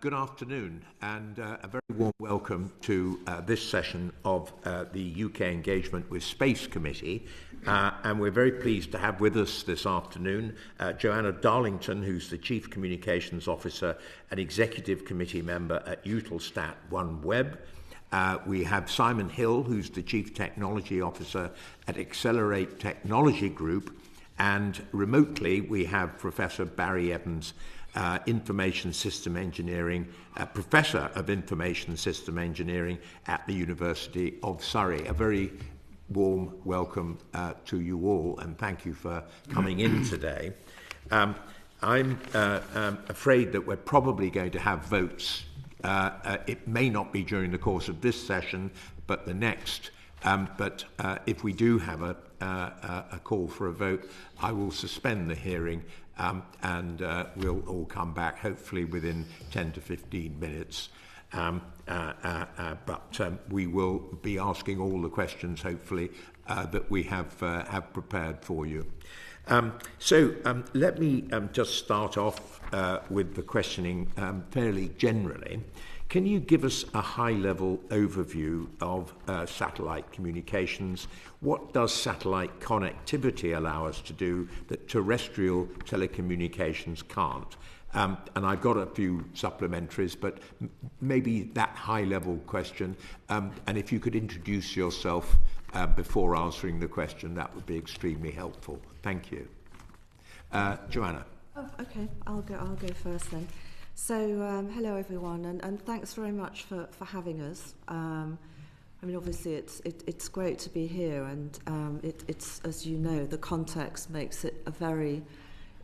Good afternoon, and a very warm welcome to this session of the UK Engagement with Space Committee. And we're very pleased to have with us this afternoon Joanna Darlington, who's the Chief Communications Officer and Executive Committee member at Eutelsat OneWeb. We have Simon Hill, who's the Chief Technology Officer at Accelerate Technology Group. And remotely, we have Professor Barry Evans, Information System Engineering, Professor of Information System Engineering at the University of Surrey. A very warm welcome to you all, and thank you for coming in today. I'm afraid that we're probably going to have votes. It may not be during the course of this session, but the next. But if we do have a call for a vote, I will suspend the hearing and we'll all come back hopefully within 10 to 15 minutes. But we will be asking all the questions hopefully that we have prepared for you. So let me just start off with the questioning fairly generally. Can you give us a high-level overview of satellite communications? What does satellite connectivity allow us to do that terrestrial telecommunications can't? And I've got a few supplementaries, but maybe that high-level question. And if you could introduce yourself before answering the question, that would be extremely helpful. Thank you. Joanna. Oh, okay, I'll go first then. So, hello everyone, and thanks very much for having us. I mean, obviously it's great to be here, and it's, as you know, the context makes it a very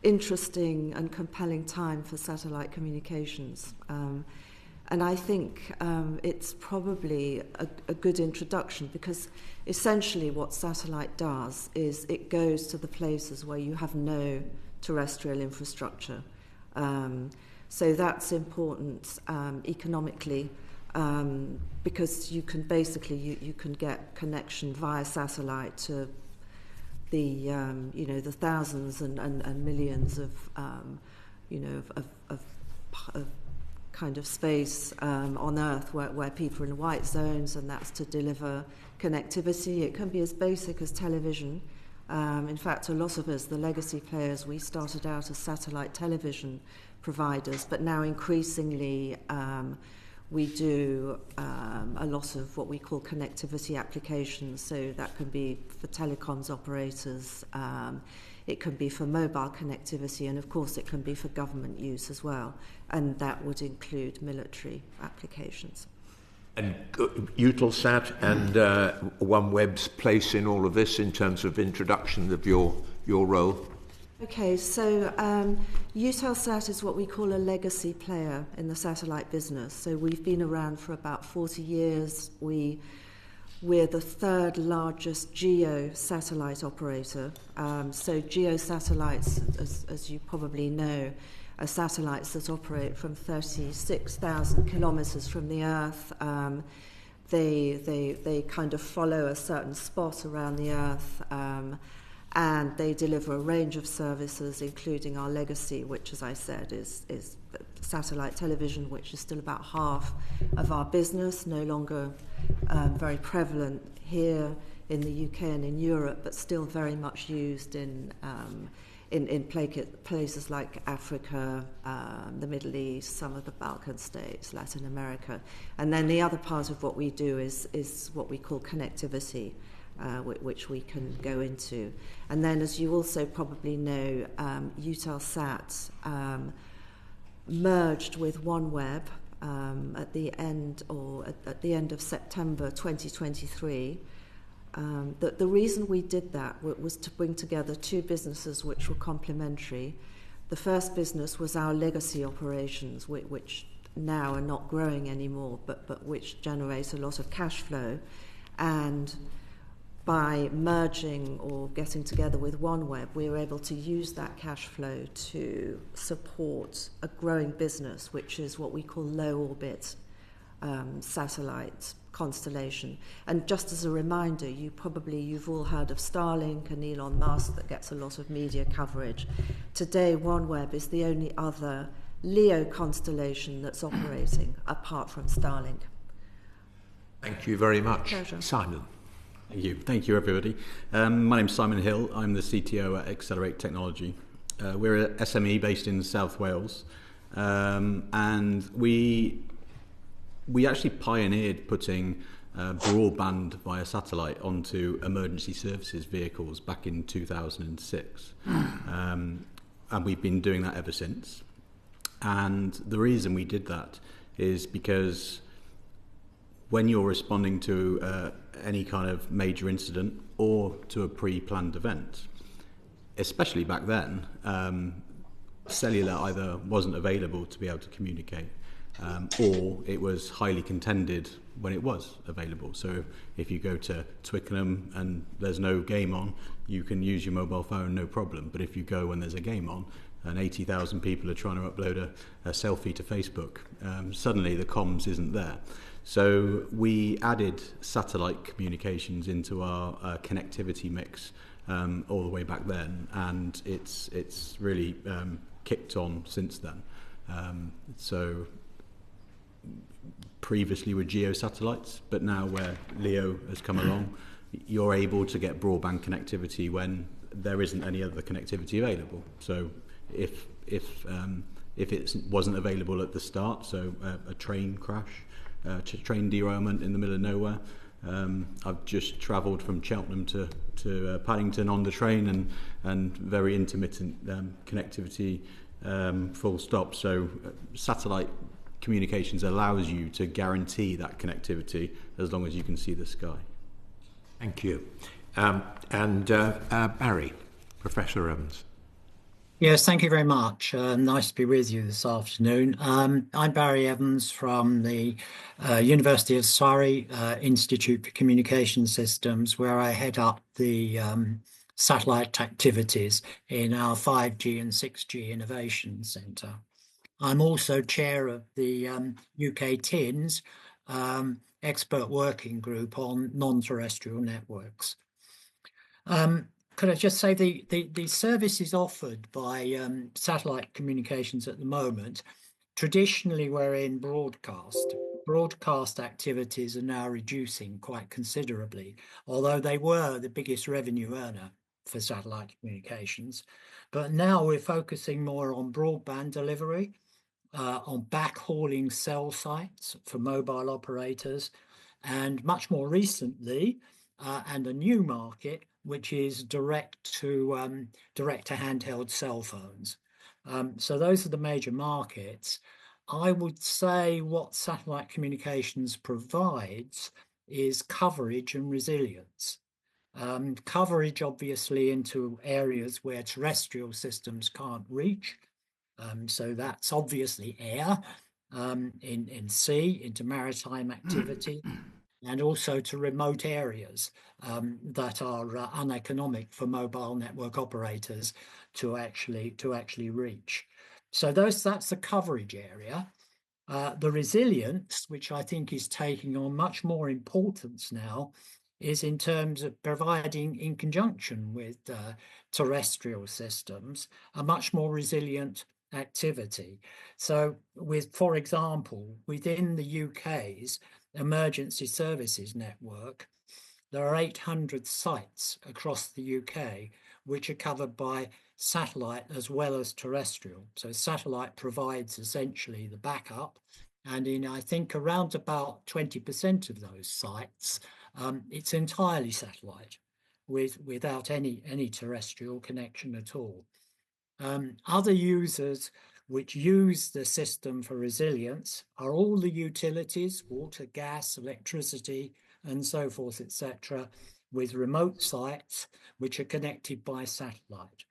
interesting and compelling time for satellite communications. And I think it's probably a good introduction, because essentially what satellite does is it goes to the places where you have no terrestrial infrastructure. So that's important economically, because you can basically you can get connection via satellite to the the thousands and millions of kind of space on Earth where people are in white zones, and that's to deliver connectivity. It can be as basic as television. In fact, a lot of us, the legacy players, we started out as satellite television providers, but now increasingly we do a lot of what we call connectivity applications. So that can be for telecoms operators, it can be for mobile connectivity, and of course it can be for government use as well, and that would include military applications. And Eutelsat and OneWeb's place in all of this in terms of introduction of your role? Okay, so Eutelsat is what we call a legacy player in the satellite business. So we've been around for about 40 years. We're the third largest GEO satellite operator. So GEO satellites, as you probably know, are satellites that operate from 36,000 kilometers from the Earth. They kind of follow a certain spot around the Earth, and they deliver a range of services, including our legacy, which, as I said, is satellite television, which is still about half of our business, no longer very prevalent here in the UK and in Europe, but still very much used in places like Africa, the Middle East, some of the Balkan states, Latin America. And then the other part of what we do is what we call connectivity, which we can go into. And then, as you also probably know, Eutelsat merged with OneWeb at the end of September 2023. The reason we did that was to bring together two businesses which were complementary. The first business was our legacy operations, which now are not growing anymore, but which generate a lot of cash flow. And by merging or getting together with OneWeb, we were able to use that cash flow to support a growing business, which is what we call low orbit satellite constellation. And just as a reminder, you've all heard of Starlink and Elon Musk, that gets a lot of media coverage. Today, OneWeb is the only other LEO constellation that's operating apart from Starlink. Thank you very much. Pleasure. Simon. Thank you, everybody. My name's Simon Hill. I'm the CTO at Accelerate Technology. We're an SME based in South Wales, and we actually pioneered putting broadband via satellite onto emergency services vehicles back in 2006, and we've been doing that ever since. And the reason we did that is because when you're responding to any kind of major incident or to a pre-planned event, especially back then, cellular either wasn't available to be able to communicate, or it was highly contended when it was available. So if you go to Twickenham and there's no game on, you can use your mobile phone, no problem. But if you go when there's a game on and 80,000 people are trying to upload a selfie to Facebook, suddenly the comms isn't there. So we added satellite communications into our connectivity mix all the way back then, and it's really kicked on since then. So previously with GEO satellites, but now where LEO has come along, you're able to get broadband connectivity when there isn't any other connectivity available. So if it wasn't available at the start, so a train crash, train derailment in the middle of nowhere, I've just travelled from Cheltenham to Paddington on the train, and very intermittent connectivity, full stop. So satellite communications allows you to guarantee that connectivity as long as you can see the sky. Thank you. And Barry, Professor Evans. Yes, thank you very much. Nice to be with you this afternoon. I'm Barry Evans from the University of Surrey Institute for Communication Systems, where I head up the satellite activities in our 5G and 6G Innovation Centre. I'm also chair of the UK TINS expert working group on non-terrestrial networks. Could I just say the services offered by satellite communications at the moment, traditionally were in broadcast. Broadcast activities are now reducing quite considerably, although they were the biggest revenue earner for satellite communications. But now we're focusing more on broadband delivery, on backhauling cell sites for mobile operators, and much more recently, and a new market, which is direct to handheld cell phones. So those are the major markets. I would say what satellite communications provides is coverage and resilience. Coverage, obviously, into areas where terrestrial systems can't reach. So that's obviously air, in sea, into maritime activity, and also to remote areas that are uneconomic for mobile network operators to actually reach. So that's the coverage area. The resilience, which I think is taking on much more importance now, is in terms of providing, in conjunction with terrestrial systems, a much more resilient activity. So for example, within the UK's emergency services network, there are 800 sites across the UK which are covered by satellite as well as terrestrial. So satellite provides essentially the backup, and in I think around about 20% of those sites, it's entirely satellite without any terrestrial connection at all. Other users which use the system for resilience are all the utilities, water, gas, electricity, and so forth, etc., with remote sites which are connected by satellite.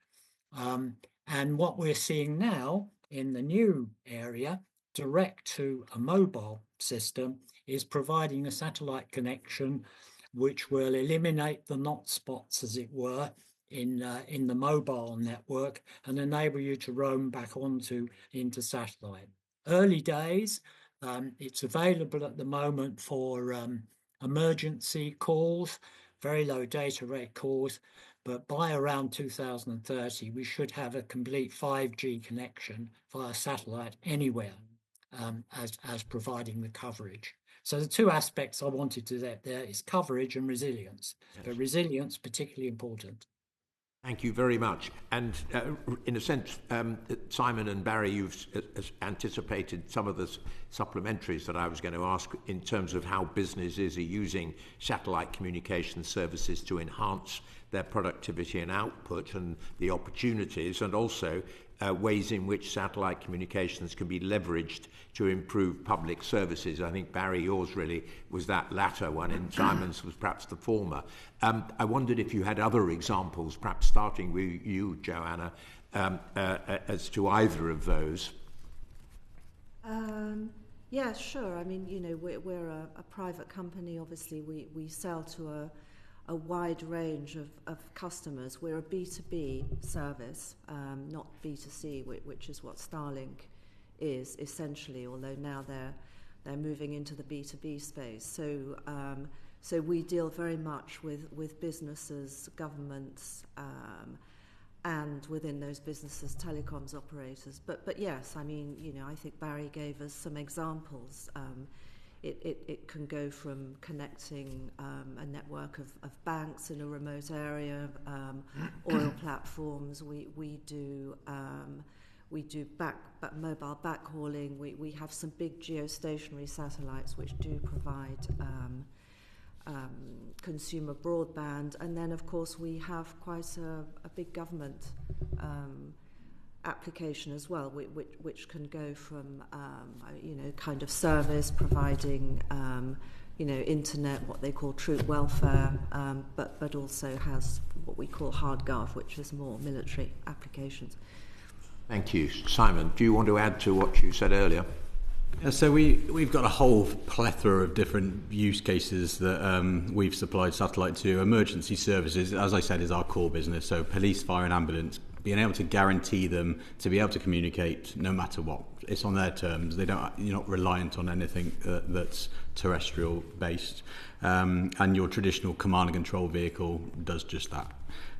And what we're seeing now in the new area, direct to a mobile system, is providing a satellite connection which will eliminate the not spots, as it were, in the mobile network and enable you to roam back into satellite. Early days, it's available at the moment for emergency calls, very low data rate calls, but by around 2030, we should have a complete 5G connection via satellite anywhere, as providing the coverage. So the two aspects I wanted to that there is coverage and resilience, but resilience particularly important. Thank you very much. And in a sense, Simon and Barry, you've anticipated some of the supplementaries that I was going to ask in terms of how businesses are using satellite communication services to enhance their productivity and output and the opportunities, and also ways in which satellite communications can be leveraged to improve public services. I think, Barry, yours really was that latter one, and Simon's was perhaps the former. I wondered if you had other examples, perhaps starting with you, Joanna, as to either of those. Yeah, sure. I mean, you know, we're a private company. Obviously, we sell to a wide range of customers. We're a B2B service, not B2C, which is what Starlink is essentially, although now they're moving into the B2B space. So we deal very much with businesses, governments, and within those businesses, telecoms operators. But yes, I mean, you know, I think Barry gave us some examples. It can go from connecting a network of banks in a remote area, oil platforms. We do mobile backhauling. We have some big geostationary satellites which do provide consumer broadband, and then of course we have quite a big government application as well, which can go from you know, kind of service providing you know, internet, what they call troop welfare, but also has what we call hard gov, which is more military applications. Thank you. Simon, do you want to add to what you said earlier? Yeah, so we've got a whole plethora of different use cases that we've supplied satellite to. Emergency services, as I said, is our core business. So police, fire and ambulance, being able to guarantee them to be able to communicate no matter what. It's on their terms. You're not reliant on anything that's terrestrial based. And your traditional command and control vehicle does just that.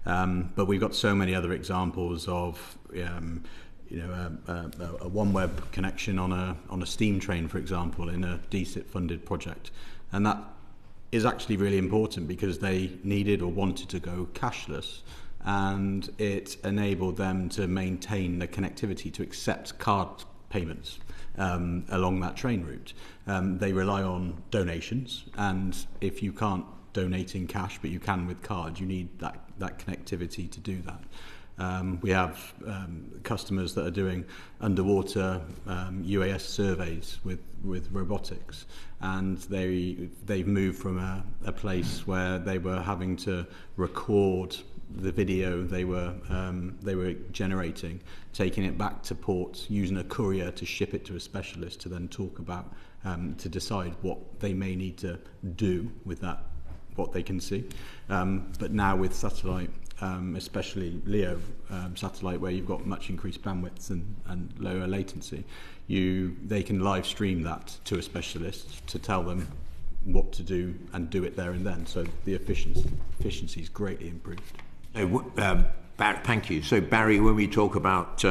But we've got so many other examples of a OneWeb connection on a steam train, for example, in a DSIP funded project. And that is actually really important because they needed or wanted to go cashless, and it enabled them to maintain the connectivity to accept card payments along that train route. They rely on donations, and if you can't donate in cash but you can with card, you need that connectivity to do that. We have customers that are doing underwater UAS surveys with robotics, and they've moved from a place where they were having to record the video they were generating, taking it back to port, using a courier to ship it to a specialist to then talk about to decide what they may need to do with that, what they can see. But now with satellite, especially LEO satellite, where you've got much increased bandwidth and lower latency, they can live stream that to a specialist to tell them what to do and do it there and then. So the efficiency is greatly improved. Thank you. So Barry, when we talk about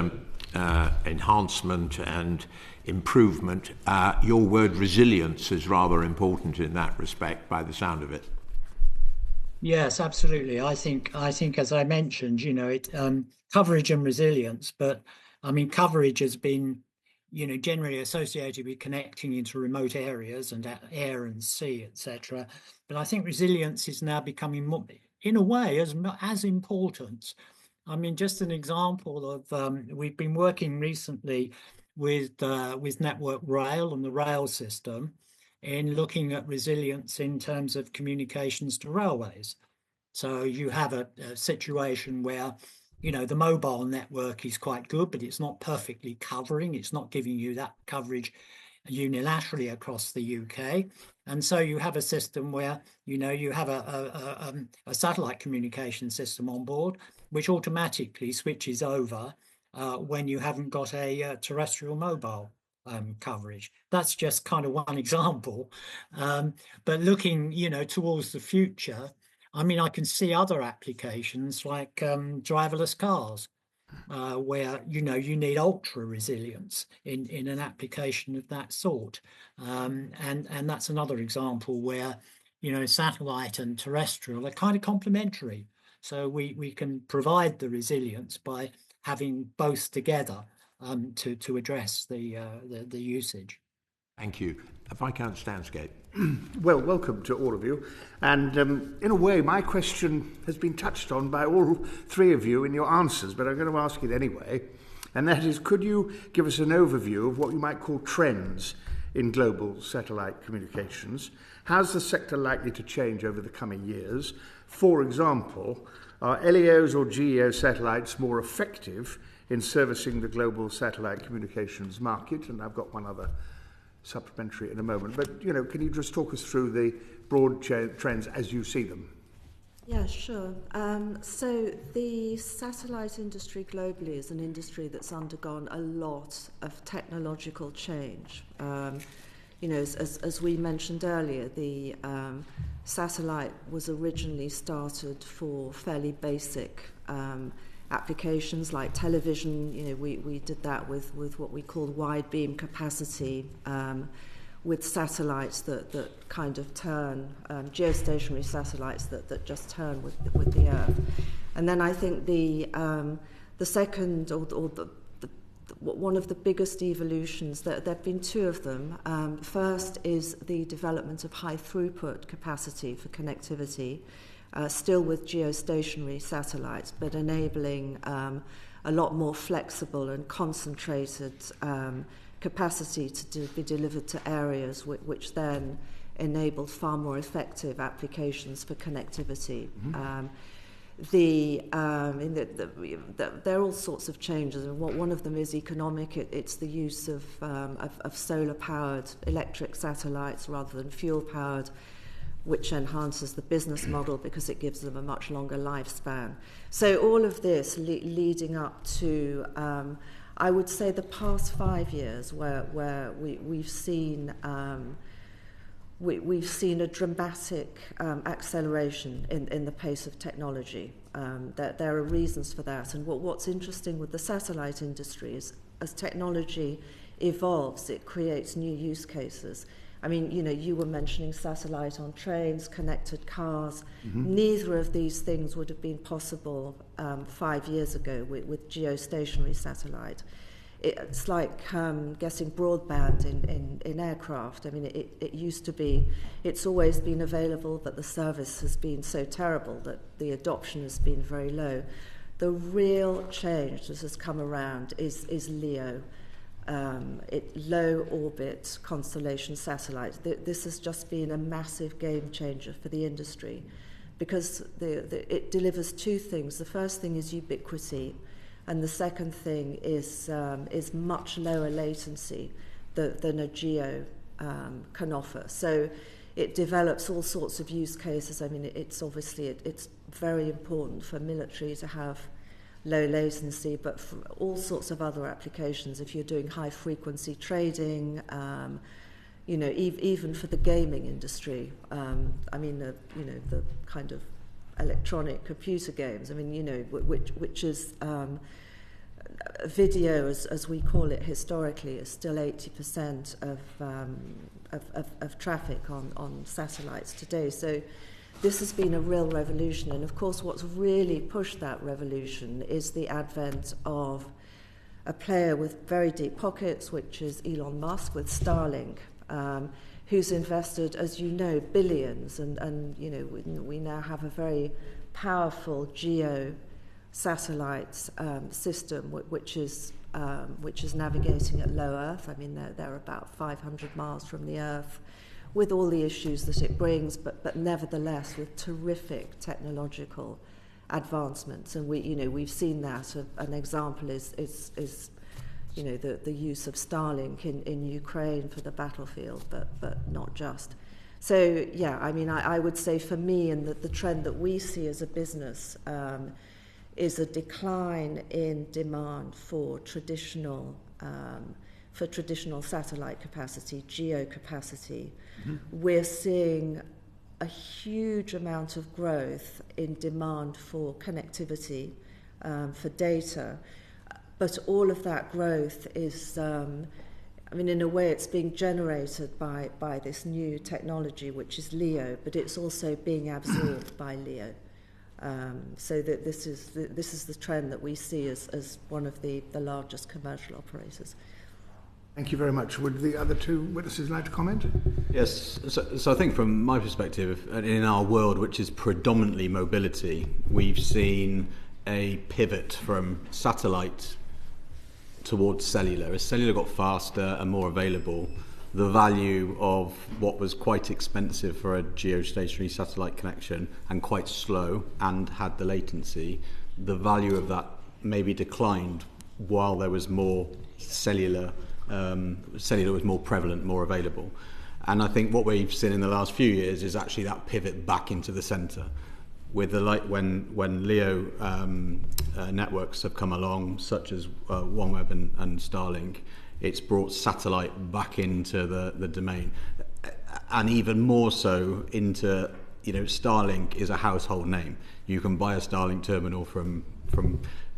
enhancement and improvement, your word resilience is rather important in that respect, by the sound of it. Yes, absolutely. I think as I mentioned, you know, coverage and resilience, but I mean, coverage has been, you know, generally associated with connecting into remote areas and air and sea, etc. But I think resilience is now becoming more, in a way, as important. I mean, just an example of we've been working recently with Network Rail and the rail system in looking at resilience in terms of communications to railways. So you have a situation where, you know, the mobile network is quite good, but it's not perfectly covering. It's not giving you that coverage unilaterally across the UK. And so you have a system where, you know, you have a satellite communication system on board, which automatically switches over when you haven't got a terrestrial mobile coverage. That's just kind of one example. But looking, you know, towards the future, I mean, I can see other applications like driverless cars, where you need ultra resilience in an application of that sort, and that's another example where satellite and terrestrial are kind of complementary. So we can provide the resilience by having both together to address the usage. Thank you. Viscount Stansgate. Well, welcome to all of you. And in a way, my question has been touched on by all three of you in your answers, but I'm going to ask it anyway. And that is, could you give us an overview of what you might call trends in global satellite communications? How's the sector likely to change over the coming years? For example, are LEOs or GEO satellites more effective in servicing the global satellite communications market? And I've got one other supplementary in a moment, but can you just talk us through the broad trends as you see them? Yeah, sure. So the satellite industry globally is an industry that's undergone a lot of technological change. As we mentioned earlier, the satellite was originally started for fairly basic applications like television. We did that with what we call wide beam capacity, with satellites that kind of turn, geostationary satellites that just turn with the Earth. And then I think the second or one of the biggest evolutions, there have been two of them. First is the development of high throughput capacity for connectivity, still with geostationary satellites, but enabling a lot more flexible and concentrated capacity to be delivered to areas which then enabled far more effective applications for connectivity. Mm-hmm. There are all sorts of changes, and one of them is economic. It's the use of solar-powered electric satellites rather than fuel-powered, which enhances the business model because it gives them a much longer lifespan. So all of this leading up to, I would say, the past 5 years, where we've seen a dramatic acceleration in the pace of technology. There are reasons for that, and what's interesting with the satellite industry is, as technology evolves, it creates new use cases. I mean, you were mentioning satellite on trains, connected cars. Mm-hmm. Neither of these things would have been possible 5 years ago with geostationary satellite. It's like getting broadband in aircraft. I mean, it used to be, it's always been available, but the service has been so terrible that the adoption has been very low. The real change that has come around is LEO. Low orbit constellation satellites. This has just been a massive game changer for the industry, because it delivers two things. The first thing is ubiquity, and the second thing is much lower latency than a GEO can offer. So it develops all sorts of use cases. I mean, it's very important for military to have low latency, but for all sorts of other applications, if you're doing high frequency trading, even for the gaming industry, the kind of electronic computer games, which is video, as we call it historically, is still 80% of traffic on satellites today. So this has been a real revolution, and of course what's really pushed that revolution is the advent of a player with very deep pockets, which is Elon Musk with Starlink, who's invested, as you know, billions, and we now have a very powerful GEO satellite system which is navigating at low Earth. I mean, they're about 500 miles from the Earth, with all the issues that it brings, but nevertheless with terrific technological advancements. And we've seen that. An example is the use of Starlink in Ukraine for the battlefield, but not just. So yeah, I mean, I would say for me, and the trend that we see as a business is a decline in demand for traditional satellite capacity, GEO capacity. Mm-hmm. We're seeing a huge amount of growth in demand for connectivity, for data, but all of that growth is, in a way it's being generated by this new technology, which is LEO, but it's also being absorbed by LEO. So that this is the trend that we see as one of the largest commercial operators. Thank you very much. Would the other two witnesses like to comment? Yes, so I think from my perspective, in our world, which is predominantly mobility, we've seen a pivot from satellite towards cellular. As cellular got faster and more available, the value of what was quite expensive for a geostationary satellite connection and quite slow and had the latency, the value of that maybe declined while there was more cellular was more prevalent, more available. And I think what we've seen in the last few years is actually that pivot back into the centre. With the when LEO networks have come along, such as OneWeb and Starlink, it's brought satellite back into the domain, and even more so into, Starlink is a household name. You can buy a Starlink terminal from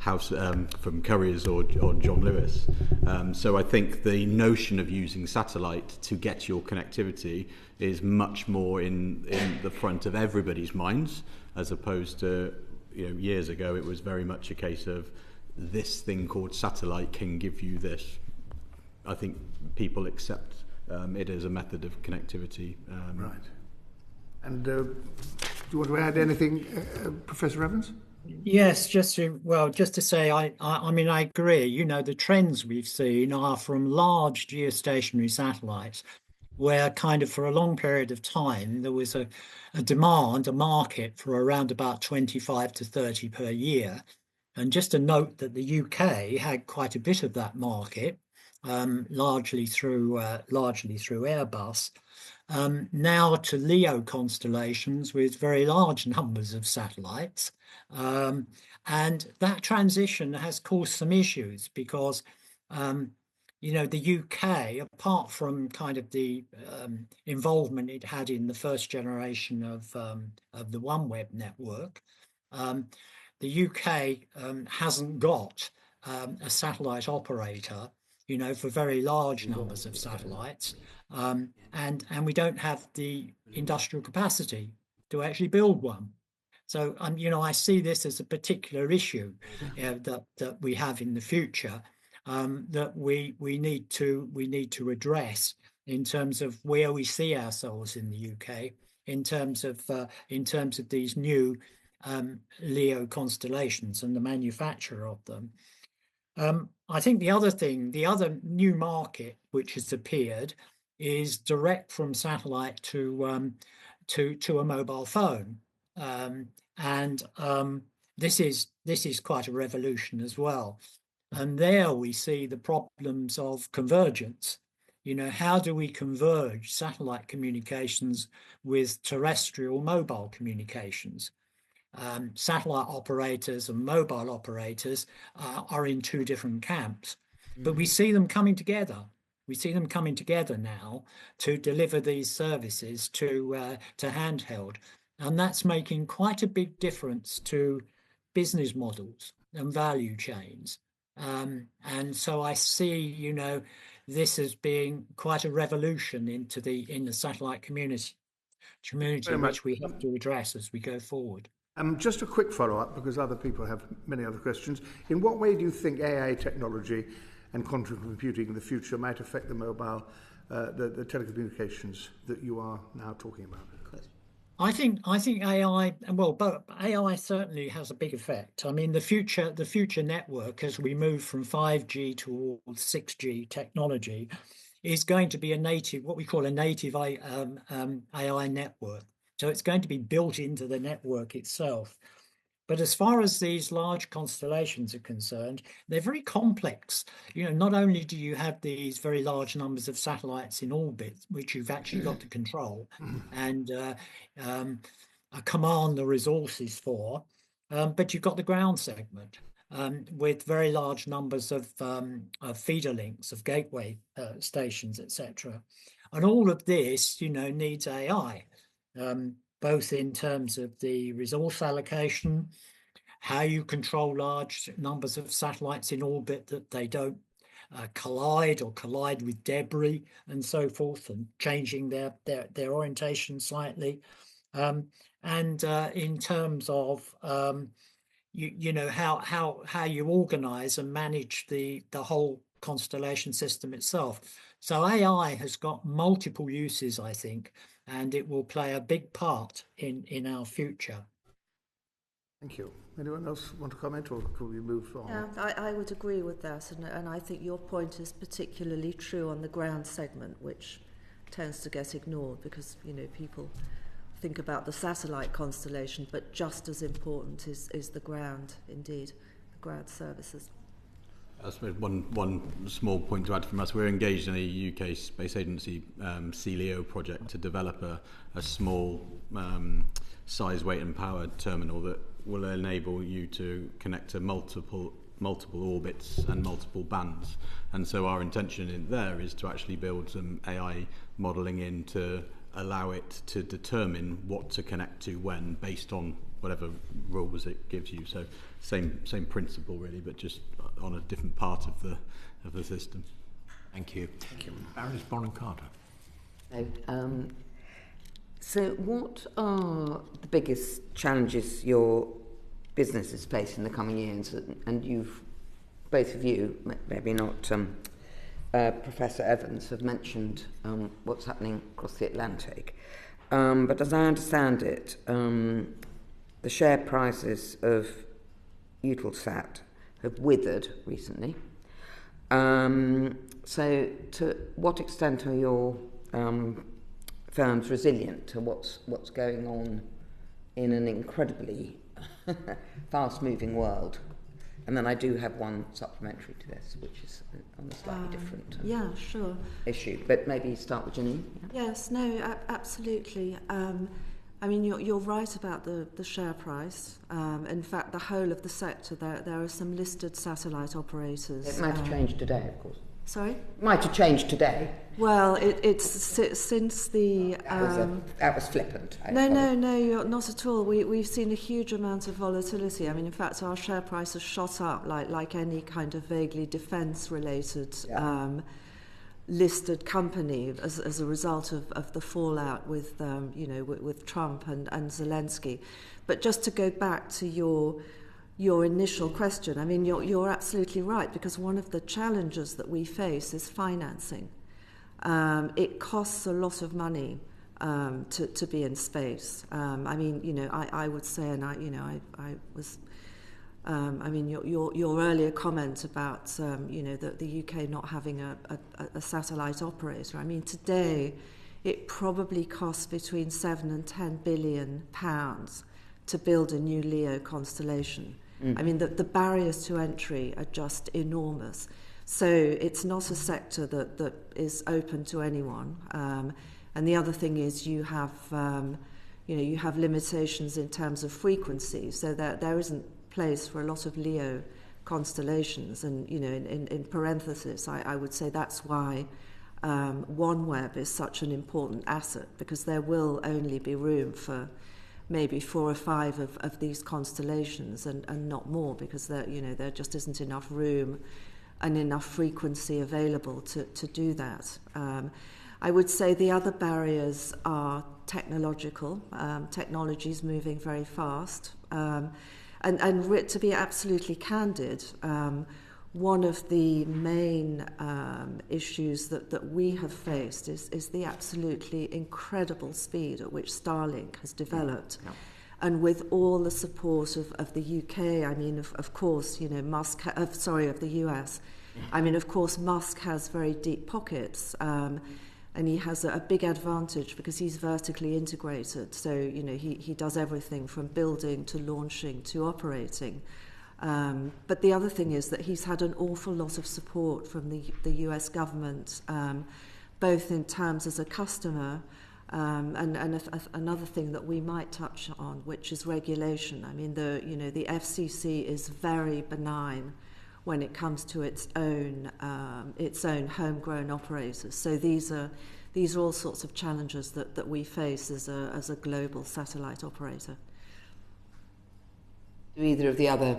Currys or John Lewis. So I think the notion of using satellite to get your connectivity is much more in the front of everybody's minds, as opposed to years ago it was very much a case of this thing called satellite can give you this. I think people accept it as a method of connectivity. Right. And do you want to add anything, Professor Evans? Yes, just to say, I agree. The trends we've seen are from large geostationary satellites, where kind of for a long period of time there was a market for around about 25 to 30 per year. And just to note that the UK had quite a bit of that market, largely through Airbus. Now to LEO constellations with very large numbers of satellites. And that transition has caused some issues because, the UK, apart from kind of the involvement it had in the first generation of the OneWeb network, the UK hasn't got a satellite operator, for very large numbers of satellites. And we don't have the industrial capacity to actually build one. So, I see this as a particular issue that we have in the future that we need to address in terms of where we see ourselves in the UK in terms of these new LEO constellations and the manufacture of them. I think the other new market which has appeared is direct from satellite to a mobile phone. And this is quite a revolution as well. And there we see the problems of convergence. How do we converge satellite communications with terrestrial mobile communications? Satellite operators and mobile operators are in two different camps, but we see them coming together. We see them coming together now to deliver these services to handheld. And that's making quite a big difference to business models and value chains. And so I see, this as being quite a revolution in the satellite community, which we have to address as we go forward. Just a quick follow-up, because other people have many other questions. In what way do you think AI technology and quantum computing in the future might affect the mobile, the telecommunications that you are now talking about? I think AI, but AI certainly has a big effect. I mean, the future network, as we move from 5G towards 6G technology, is going to be what we call a native AI network. So it's going to be built into the network itself. But as far as these large constellations are concerned, they're very complex. Not only do you have these very large numbers of satellites in orbit, which you've actually got to control and command the resources for, but you've got the ground segment with very large numbers of feeder links, of gateway stations, etc. And all of this, needs AI. both in terms of the resource allocation, how you control large numbers of satellites in orbit that they don't collide with debris and so forth, and changing their orientation slightly. And in terms of you know how you organize and manage the whole constellation system itself. So AI has got multiple uses, I think, and it will play a big part in our future. Thank you. Anyone else want to comment, or could we move on? Yeah, I would agree with that, and I think your point is particularly true on the ground segment, which tends to get ignored because, you know, people think about the satellite constellation, but just as important is the ground, indeed, the ground services. I suppose one small point to add from us: we're engaged in a UK Space Agency CLEO project to develop a small size, weight, and power terminal that will enable you to connect to multiple orbits and multiple bands. And so our intention in there is to actually build some AI modelling in to allow it to determine what to connect to when, based on whatever rules it gives you. So same principle really, but just on a different part of the system. Thank you. Thank you. Baroness Bonham-Carter. So what are the biggest challenges your business is facing in the coming years? And you've, both of you, maybe not Professor Evans, have mentioned what's happening across the Atlantic. But as I understand it, the share prices of Eutelsat have withered recently. So to what extent are your firms resilient to what's going on in an incredibly fast-moving world? And then I do have one supplementary to this, which is on a slightly different issue. But maybe start with Janine. Yeah? Yes, no, absolutely. I mean, you're right about the share price. In fact, the whole of the sector, there are some listed satellite operators. It might have changed today, of course. Sorry? Might have changed today. Well, it's since the... that was flippant. No, you're not at all. We've seen a huge amount of volatility. I mean, in fact, our share price has shot up like any kind of vaguely defence-related listed company as a result of the fallout with, with Trump and Zelensky. But just to go back to your initial question, I mean, you're absolutely right, because one of the challenges that we face is financing. It costs a lot of money to be in space. I mean, I would say, and I was, I mean, your earlier comment about, the UK not having a satellite operator. I mean, today it probably costs between 7 and 10 billion pounds to build a new LEO constellation. I mean, the barriers to entry are just enormous. So it's not a sector that is open to anyone. And the other thing is you have limitations in terms of frequency. So there isn't place for a lot of LEO constellations. And, in parenthesis, I would say that's why OneWeb is such an important asset, because there will only be room for maybe 4 or 5 of these constellations and not more, because there just isn't enough room and enough frequency available to do that. I would say the other barriers are technological. Technology's moving very fast. And to be absolutely candid, one of the main issues that we have faced is the absolutely incredible speed at which Starlink has developed. Yeah. And with all the support of the UK, I mean, of course, Musk, of the US. I mean, of course, Musk has very deep pockets, and he has a big advantage because he's vertically integrated. So, he does everything from building to launching to operating. But the other thing is that he's had an awful lot of support from the US government, both in terms as a customer, and another thing that we might touch on, which is regulation. I mean, the FCC is very benign when it comes to its own homegrown operators. So these are all sorts of challenges that we face as a global satellite operator. Do either of the other,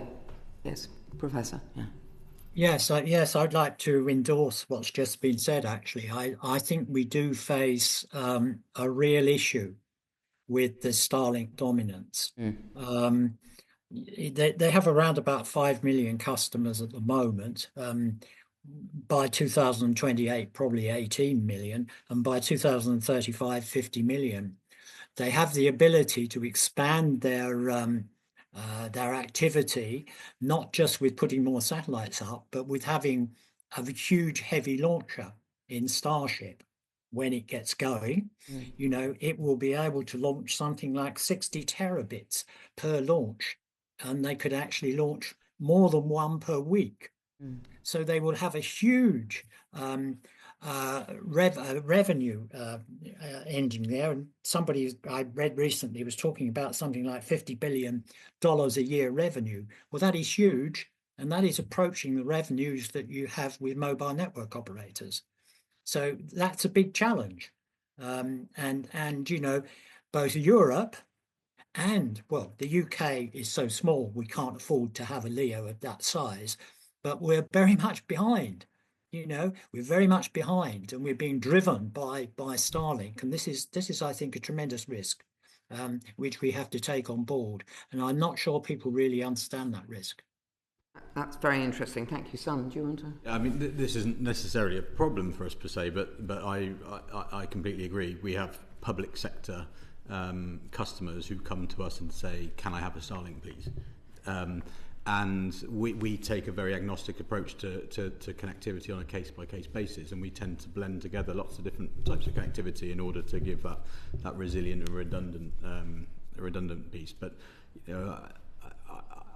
yes, Professor? Yeah. Yes, I'd like to endorse what's just been said, actually. I think we do face a real issue with the Starlink dominance. They have around about 5 million customers at the moment. By 2028, probably 18 million, and by 2035, 50 million. They have the ability to expand their activity, not just with putting more satellites up, but with having a huge heavy launcher in Starship. When it gets going, it will be able to launch something like 60 terabits per launch, and they could actually launch more than one per week. So they will have a huge revenue engine there. And somebody I read recently was talking about something like $50 billion a year revenue. Well, that is huge, and that is approaching the revenues that you have with mobile network operators. So that's a big challenge. And both Europe and, well, the UK is so small, we can't afford to have a LEO of that size, but we're very much behind. We're very much behind, and we're being driven by Starlink. And this is, I think, a tremendous risk, which we have to take on board. And I'm not sure people really understand that risk. That's very interesting. Thank you, Simon. Do you want to? I mean, this isn't necessarily a problem for us per se, but I completely agree. We have public sector customers who come to us and say, "Can I have a Starlink, please?" And we take a very agnostic approach to connectivity on a case-by-case basis, and we tend to blend together lots of different types of connectivity in order to give that resilient and redundant piece. But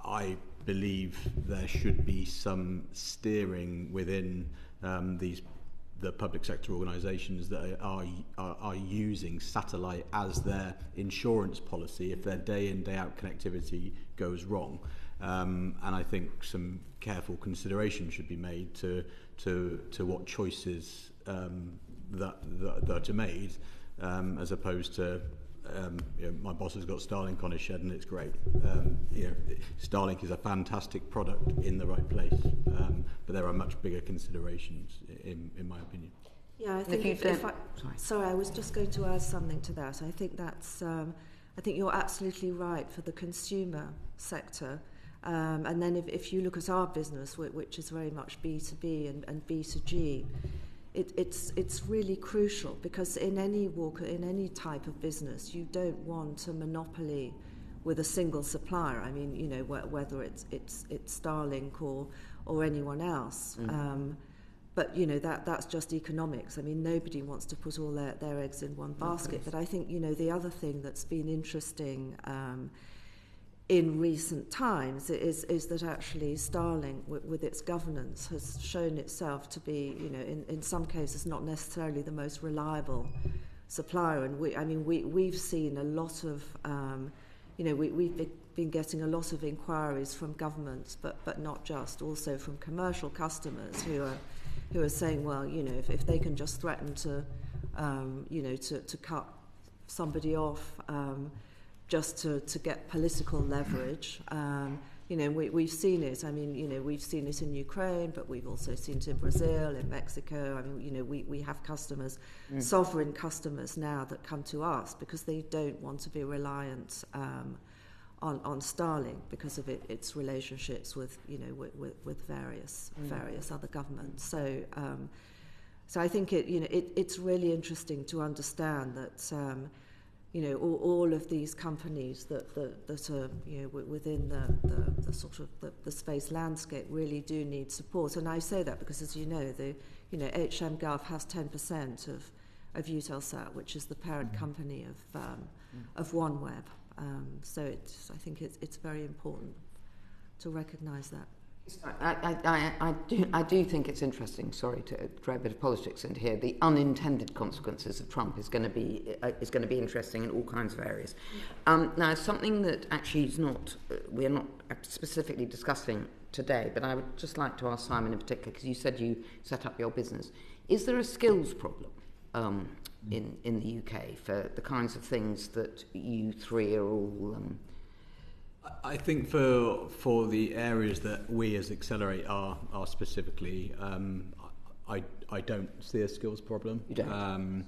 I believe there should be some steering within the public sector organisations that are using satellite as their insurance policy if their day in, day out connectivity goes wrong. And I think some careful consideration should be made to what choices that are made, as opposed to my boss has got Starlink on his shed and it's great. Starlink is a fantastic product in the right place, but there are much bigger considerations in my opinion. Yeah, I think sorry, I was just going to add something to that. I think that's I think you're absolutely right for the consumer sector. And then if you look at our business, which is very much B2B and B2G, it's really crucial, because in any type of business, you don't want a monopoly with a single supplier. I mean, whether it's Starlink or anyone else. But that's just economics. I mean, nobody wants to put all their eggs in one basket. But I think the other thing that's been interesting in recent times is that actually Starlink, with its governance, has shown itself to be, in some cases, not necessarily the most reliable supplier. And we've seen a lot of, we've been getting a lot of inquiries from governments, but not just, also from commercial customers who are saying, well, if they can just threaten to cut somebody off. Just to get political leverage. We've seen it. I mean, we've seen it in Ukraine, but we've also seen it in Brazil, in Mexico. I mean, we have customers, sovereign customers now that come to us because they don't want to be reliant on Starlink because of its relationships with various other governments. So I think it's really interesting to understand that. All of these companies that are within the sort of the space landscape really do need support. And I say that because, as HM Gov has 10% of Eutelsat, which is the parent company of OneWeb. So I think it's very important to recognise that. I do think it's interesting. Sorry to throw a bit of politics into here. The unintended consequences of Trump is going to be interesting in all kinds of areas. Now, something that actually is not we're not specifically discussing today, but I would just like to ask Simon in particular, because you said you set up your business. Is there a skills problem in the UK for the kinds of things that you three are all? I think for the areas that we as Accelerate are specifically, I don't see a skills problem. You don't?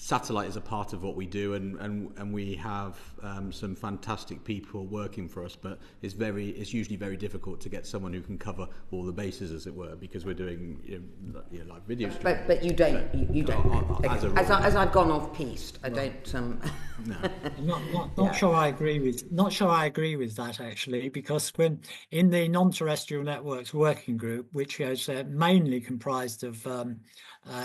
Satellite is a part of what we do, and we have some fantastic people working for us, but it's usually very difficult to get someone who can cover all the bases, as it were, because we're doing like video streaming. But you don't. You don't. As I've gone off piste, I don't. No. Not sure I agree with. Not sure I agree with that actually, because when in the non-terrestrial networks working group, which is mainly comprised of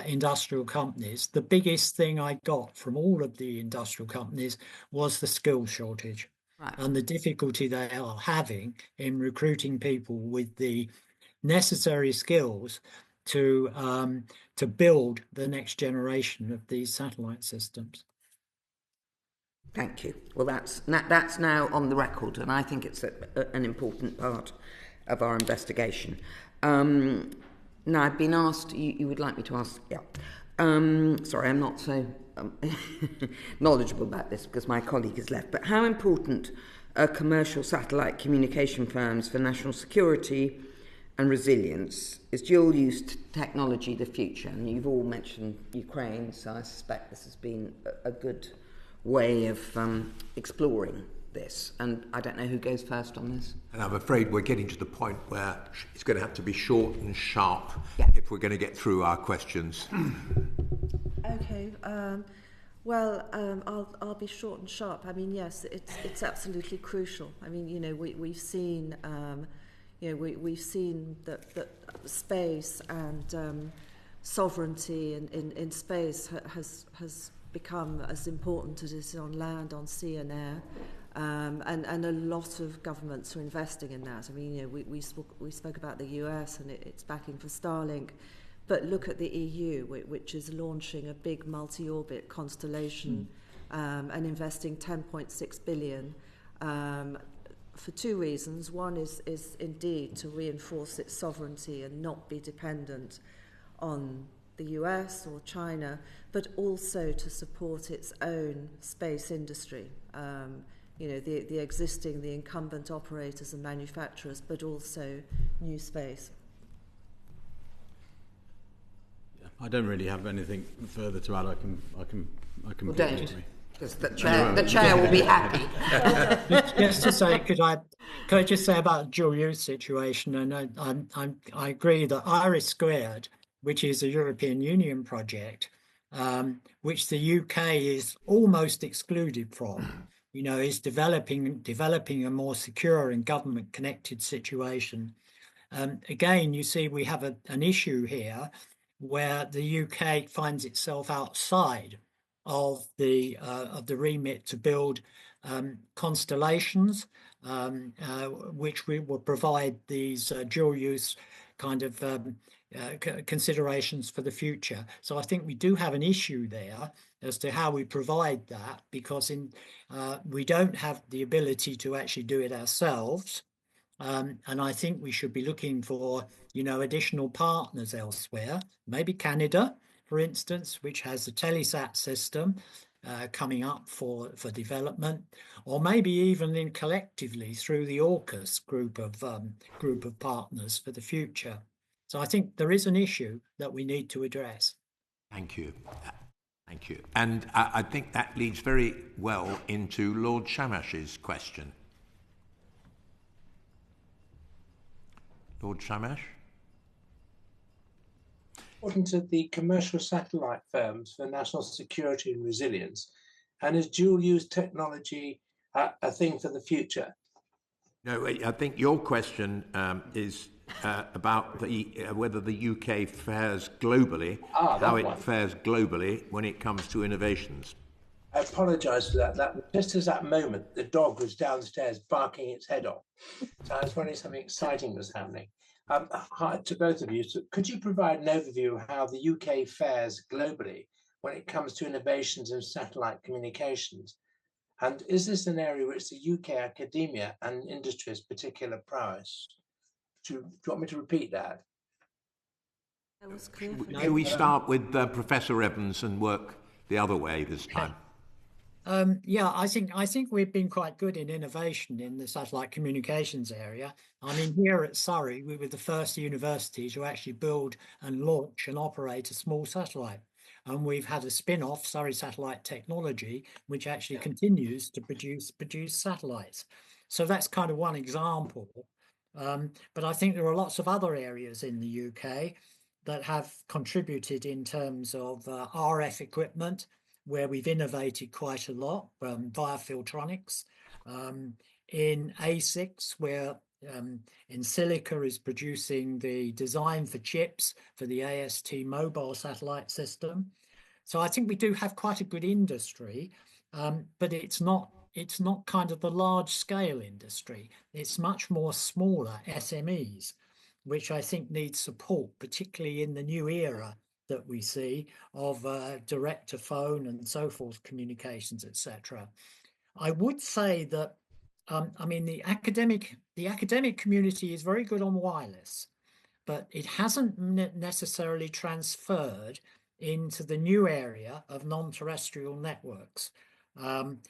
industrial companies, the biggest thing I got from all of the industrial companies was the skill shortage. Right. And the difficulty they are having in recruiting people with the necessary skills to build the next generation of these satellite systems. Thank you. Well, that's now on the record, and I think it's an important part of our investigation. Now, I've been asked, you would like me to ask, yeah. Sorry, I'm not so knowledgeable about this because my colleague has left, but how important are commercial satellite communication firms for national security and resilience? Is dual-use technology the future? And you've all mentioned Ukraine, so I suspect this has been a good way of exploring this, and I don't know who goes first on this. And I'm afraid we're getting to the point where it's going to have to be short and sharp if we're going to get through our questions. Okay. I'll be short and sharp. I mean, yes, it's absolutely crucial. I mean, we've seen, we've seen that space and sovereignty in space has become as important as it is on land, on sea and air. And a lot of governments are investing in that. I mean, we spoke about the US and its backing for Starlink, but look at the EU, which is launching a big multi-orbit constellation and investing 10.6 billion for two reasons. One is indeed to reinforce its sovereignty and not be dependent on the US or China, but also to support its own space industry. The incumbent operators and manufacturers, but also new space. Yeah, I don't really have anything further to add. I can. Well, don't, because the chair will be happy. Just to say, could I just say about the dual use situation? And I agree that Iris Squared, which is a European Union project, which the UK is almost excluded from. Is developing a more secure and government-connected situation. Again, you see, we have an issue here where the UK finds itself outside of the remit to build constellations, which will provide these dual-use kind of considerations for the future. So I think we do have an issue there as to how we provide that, because we don't have the ability to actually do it ourselves. And I think we should be looking for, additional partners elsewhere, maybe Canada, for instance, which has a Telesat system coming up for development, or maybe even collectively through the AUKUS group of partners for the future. So I think there is an issue that we need to address. Thank you. Thank you. And I think that leads very well into Lord Shamash's question. Lord Shamash? According to the commercial satellite firms for national security and resilience, and is dual-use technology a thing for the future? No, I think your question is about whether the UK fares globally, how it fares globally when it comes to innovations. I apologise for that. Just as that moment, the dog was downstairs barking its head off. So I was wondering something exciting was happening. Hi to both of you. So could you provide an overview of how the UK fares globally when it comes to innovations in satellite communications? And is this an area which the UK academia and industry has particular prowess? Do you want me to repeat that? That was clear for Shall we start with Professor Evans and work the other way this time? Yeah, I think we've been quite good in innovation in the satellite communications area. I mean, here at Surrey, we were the first university to actually build and launch and operate a small satellite. And we've had a spin-off, Surrey Satellite Technology, which actually continues to produce satellites. So that's kind of one example. But I think there are lots of other areas in the UK that have contributed in terms of RF equipment, where we've innovated quite a lot via Filtronics. In ASICs, where EnSilica is producing the design for chips for the AST mobile satellite system. So I think we do have quite a good industry, but it's not kind of the large scale industry. It's much more smaller SMEs, which I think need support, particularly in the new era that we see of direct to phone and so forth communications, etc. I would say that I mean the academic community is very good on wireless, but it hasn't necessarily transferred into the new area of non-terrestrial networks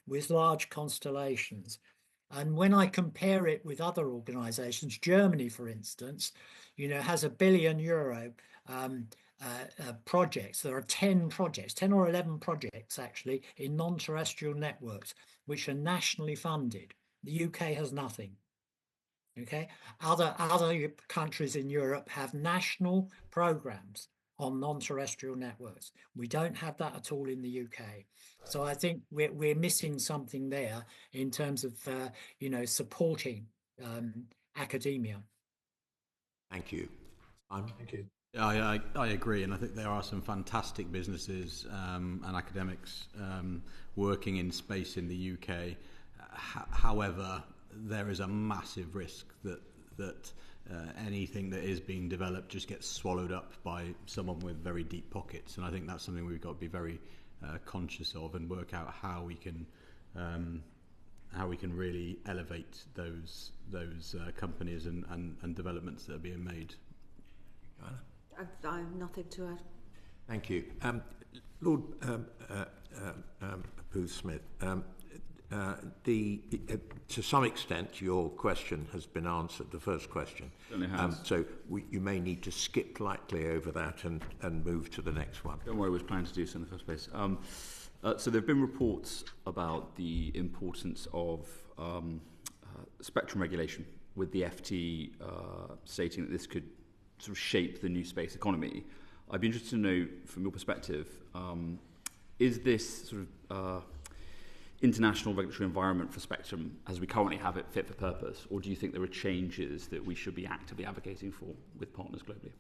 with large constellations. And when I compare it with other organizations, Germany, for instance, has €1 billion projects. There are 10 or 11 projects actually in non-terrestrial networks, which are nationally funded. The UK has nothing. Okay, other countries in Europe have national programs on non-terrestrial networks. We don't have that at all in the UK. So I think we're missing something there in terms of supporting academia. Thank you. Thank you. I agree, and I think there are some fantastic businesses and academics working in space in the UK. However, there is a massive risk that anything that is being developed just gets swallowed up by someone with very deep pockets, and I think that's something we've got to be very conscious of and work out how we can really elevate those companies and developments that are being made. I have nothing to add. Thank you. Lord Booth-Smith, to some extent your question has been answered, the first question. Certainly has. So you may need to skip lightly over that and move to the next one. Don't worry, I was planning to do so in the first place. So there have been reports about the importance of spectrum regulation, with the FT stating that this could sort of shape the new space economy. I'd be interested to know, from your perspective, is this sort of international regulatory environment for spectrum, as we currently have it, fit for purpose, or do you think there are changes that we should be actively advocating for with partners globally?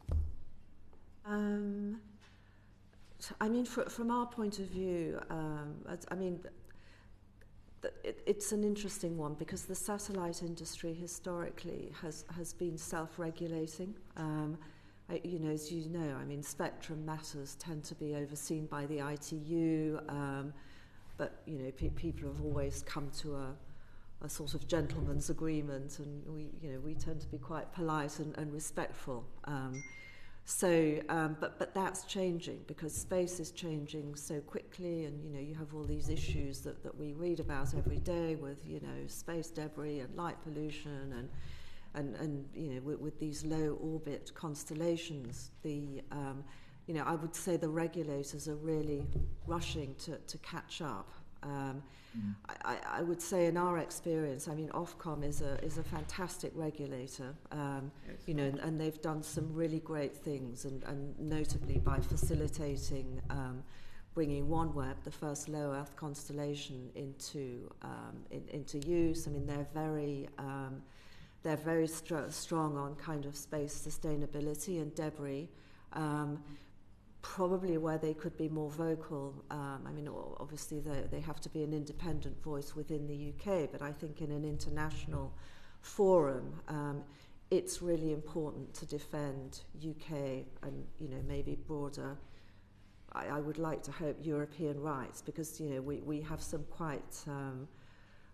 I mean, from our point of view, it's an interesting one because the satellite industry historically has been self-regulating. As you know, I mean, spectrum matters tend to be overseen by the ITU, but people have always come to a sort of gentleman's agreement, and we tend to be quite polite and respectful. But that's changing because space is changing so quickly, and you have all these issues that we read about every day with space debris and light pollution and with these low orbit constellations. I would say the regulators are really rushing to catch up. I would say in our experience, I mean, Ofcom is a fantastic regulator, and they've done some really great things, and notably by facilitating bringing OneWeb, the first low Earth constellation, into use. I mean, they're very strong on kind of space sustainability and debris. probably where they could be more vocal. I mean, obviously they have to be an independent voice within the UK, but I think in an international forum, it's really important to defend UK and, you know, maybe broader, I would like to hope, European rights, because, you know, we have some quite,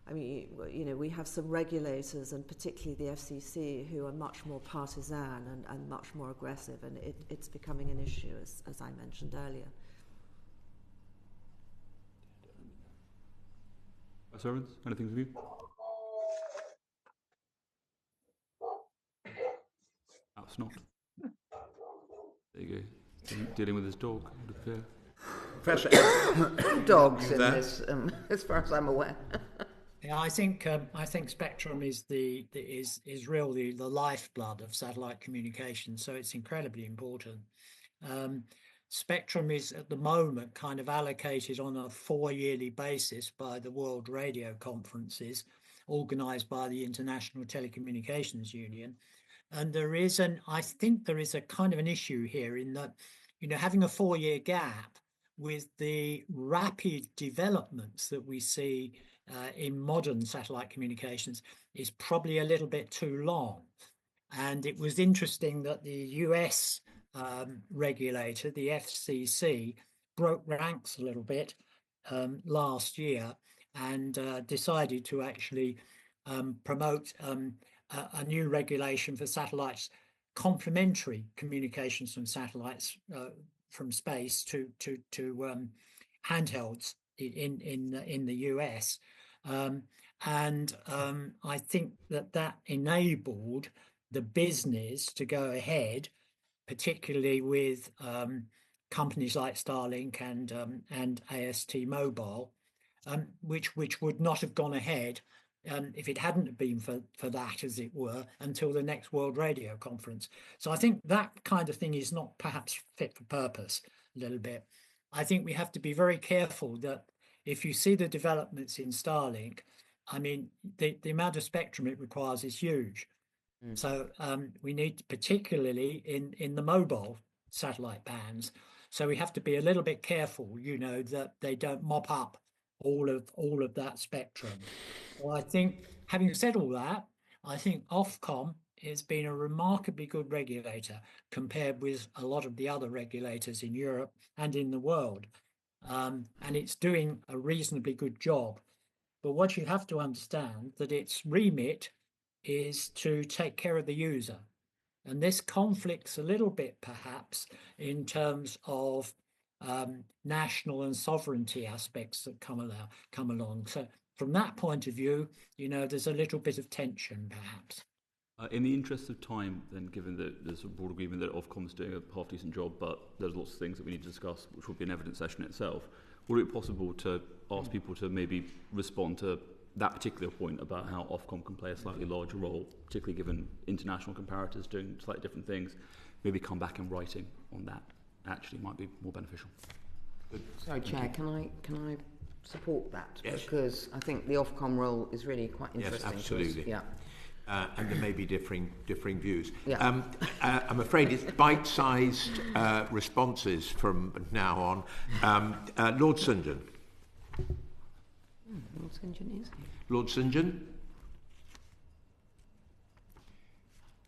I mean, you know, we have some regulators, and particularly the FCC, who are much more partisan and much more aggressive, and it's becoming an issue, as I mentioned earlier. Servants, anything from you? That's not. There you go. Dealing with his dog. Professor, Dogs in That- this, as far as I'm aware. Yeah, I think spectrum is really the lifeblood of satellite communication, so it's incredibly important. Spectrum is at the moment kind of allocated on a 4-yearly basis by the World Radio Conferences, organised by the International Telecommunications Union, and I think there is a kind of an issue here in that, you know, having a 4-year gap with the rapid developments that we see in modern satellite communications is probably a little bit too long. And it was interesting that the US regulator, the FCC, broke ranks a little bit last year and decided to actually promote a new regulation for satellites, complementary communications from satellites from space to handhelds in the US, and I think that enabled the business to go ahead, particularly with companies like Starlink and AST Mobile, which would not have gone ahead if it hadn't been for that, as it were, until the next World Radio Conference. So I think that kind of thing is not perhaps fit for purpose a little bit. I think we have to be very careful that if you see the developments in Starlink, I mean, the amount of spectrum it requires is huge. So we need, particularly in the mobile satellite bands, so we have to be a little bit careful, you know, that they don't mop up all of that spectrum. Well, I think, having said all that, I think Ofcom has been a remarkably good regulator compared with a lot of the other regulators in Europe and in the world, and it's doing a reasonably good job. But what you have to understand that its remit is to take care of the user, and this conflicts a little bit perhaps in terms of national and sovereignty aspects that come along. So from that point of view, you know, there's a little bit of tension perhaps. In the interest of time, then, given that there's a broad agreement that Ofcom's doing a half-decent job, but there's lots of things that we need to discuss, which will be an evidence session itself, would it be possible to ask people to maybe respond to that particular point about how Ofcom can play a slightly larger role, particularly given international comparators doing slightly different things, maybe come back in writing on that? Actually might be more beneficial. Sorry, Chair, can I support that? Yes. Because I think the Ofcom role is really quite interesting. Yes, absolutely. Yeah. And there may be differing views. Yeah. I'm afraid it's bite-sized responses from now on. Lord St John. Lord St John is here. Lord St John?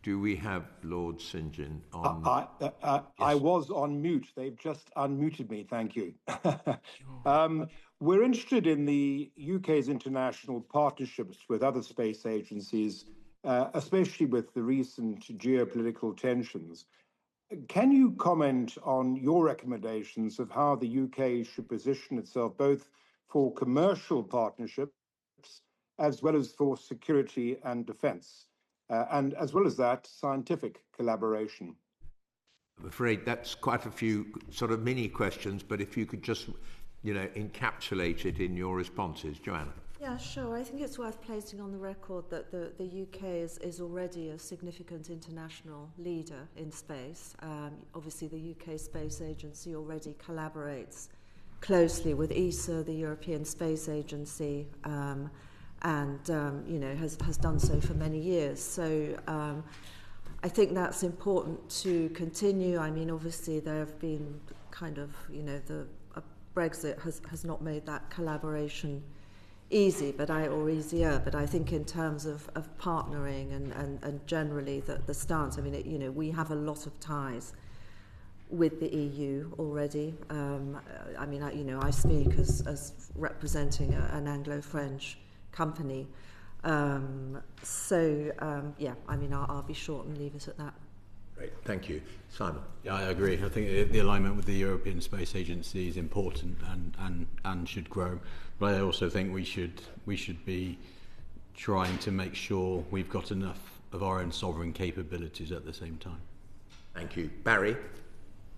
Do we have Lord St John on? I was on mute. They've just unmuted me. Thank you. We're interested in the UK's international partnerships with other space agencies, especially with the recent geopolitical tensions. Can you comment on your recommendations of how the UK should position itself both for commercial partnerships as well as for security and defence? And as well as that, scientific collaboration? I'm afraid that's quite a few sort of mini questions, but if you could just, you know, encapsulate it in your responses. Joanna. Yeah, sure. I think it's worth placing on the record that the UK is already a significant international leader in space. Obviously, the UK Space Agency already collaborates closely with ESA, the European Space Agency, and you know, has done so for many years. So I think that's important to continue. I mean, obviously there have been kind of, the Brexit has not made that collaboration easier, but I think in terms of partnering and generally the stance, I mean, we have a lot of ties with the EU already. I speak as representing an Anglo-French company. I'll be short and leave it at that. Great, thank you. Simon? Yeah, I agree. I think the alignment with the European Space Agency is important and should grow. But I also think we should be trying to make sure we've got enough of our own sovereign capabilities at the same time. Thank you. Barry?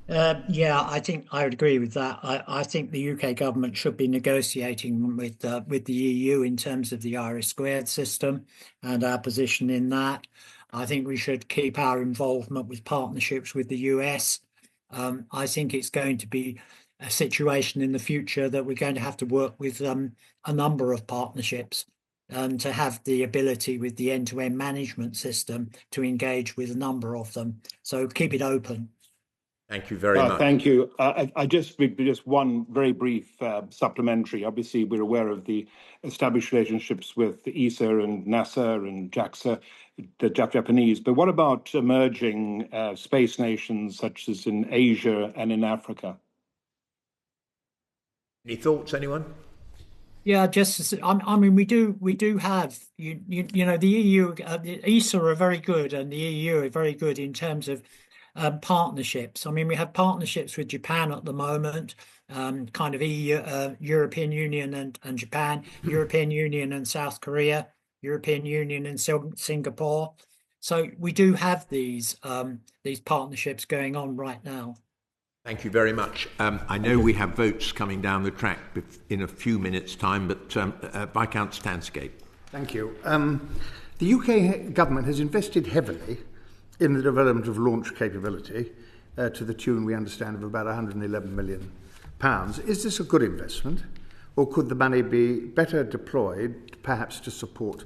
I think I would agree with that. I think the UK government should be negotiating with the EU in terms of the IRIS² system and our position in that. I think we should keep our involvement with partnerships with the US. I think it's going to be a situation in the future that we're going to have to work with a number of partnerships and to have the ability with the end-to-end management system to engage with a number of them. So keep it open. Thank you very much. Thank you. I just one very brief supplementary. Obviously, we're aware of the established relationships with ESA and NASA and JAXA, the Japanese. But what about emerging space nations such as in Asia and in Africa? Any thoughts, anyone? Yeah, we do have the EU, ESA are very good, and the EU are very good in terms of partnerships. I mean, we have partnerships with Japan at the moment, kind of European Union and Japan, European Union and South Korea, European Union and Singapore. So we do have these partnerships going on right now. Thank you very much. I know we have votes coming down the track in a few minutes' time, but Viscount Stansgate. Thank you. The UK government has invested heavily in the development of launch capability to the tune, we understand, of about £111 million. Is this a good investment, or could the money be better deployed perhaps to support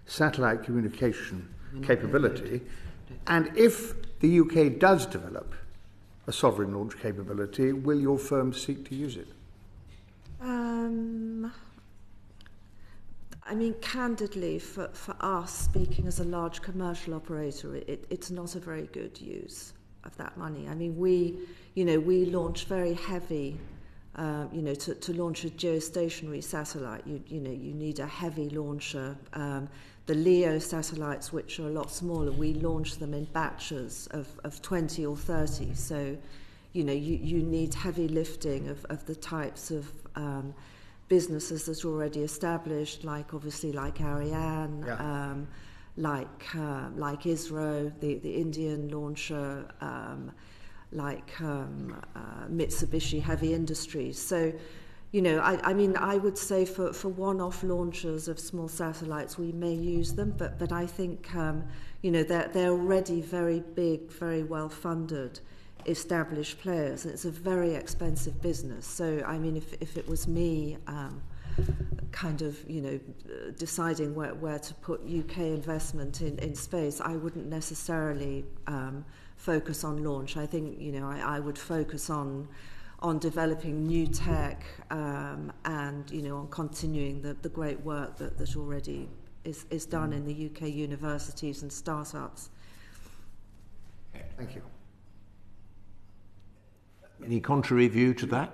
satellite communication capability? And if the UK does develop a sovereign launch capability, will your firm seek to use it? Candidly, for us, speaking as a large commercial operator, it's not a very good use of that money. I mean, we launch very heavy, to launch a geostationary satellite, you need a heavy launcher. The LEO satellites, which are a lot smaller, we launch them in batches of 20 or 30. So, you need heavy lifting of the types of businesses that are already established, like Ariane, like ISRO, the Indian launcher, Mitsubishi Heavy Industries. So, I would say for one-off launches of small satellites, we may use them, but I think, they're already very big, very well-funded, established players. It's a very expensive business. So, if it was me, deciding where to put UK investment in space, I wouldn't necessarily focus on launch. I think, I would focus on developing new tech and, on continuing the great work that already is done in the UK universities and startups. Thank you. Any contrary view to that?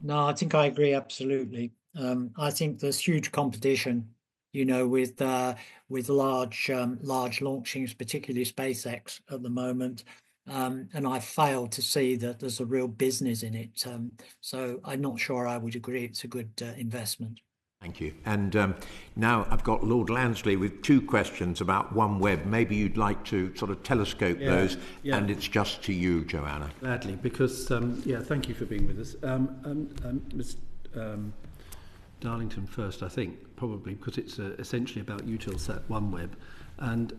No, I think I agree absolutely. I think there's huge competition, with large launchings, particularly SpaceX at the moment. And I fail to see that there's a real business in it. So I'm not sure I would agree it's a good investment. Thank you. And now I've got Lord Lansley with two questions about OneWeb. Maybe you'd like to sort of telescope those, and it's just to you, Joanna. Gladly, because, thank you for being with us. Ms. Darlington first, I think, probably, because it's essentially about Eutelsat OneWeb. And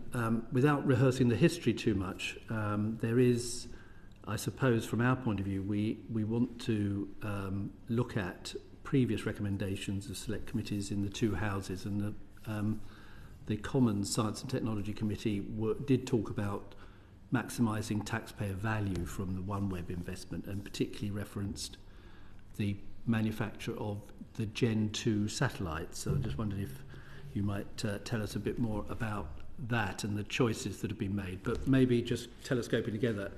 without rehearsing the history too much, there is, I suppose, from our point of view, we want to look at previous recommendations of select committees in the two houses, and the Commons Science and Technology Committee did talk about maximising taxpayer value from the OneWeb investment, and particularly referenced the manufacture of the Gen 2 satellites. So I just wondered if you might tell us a bit more about that and the choices that have been made. But maybe just telescoping together,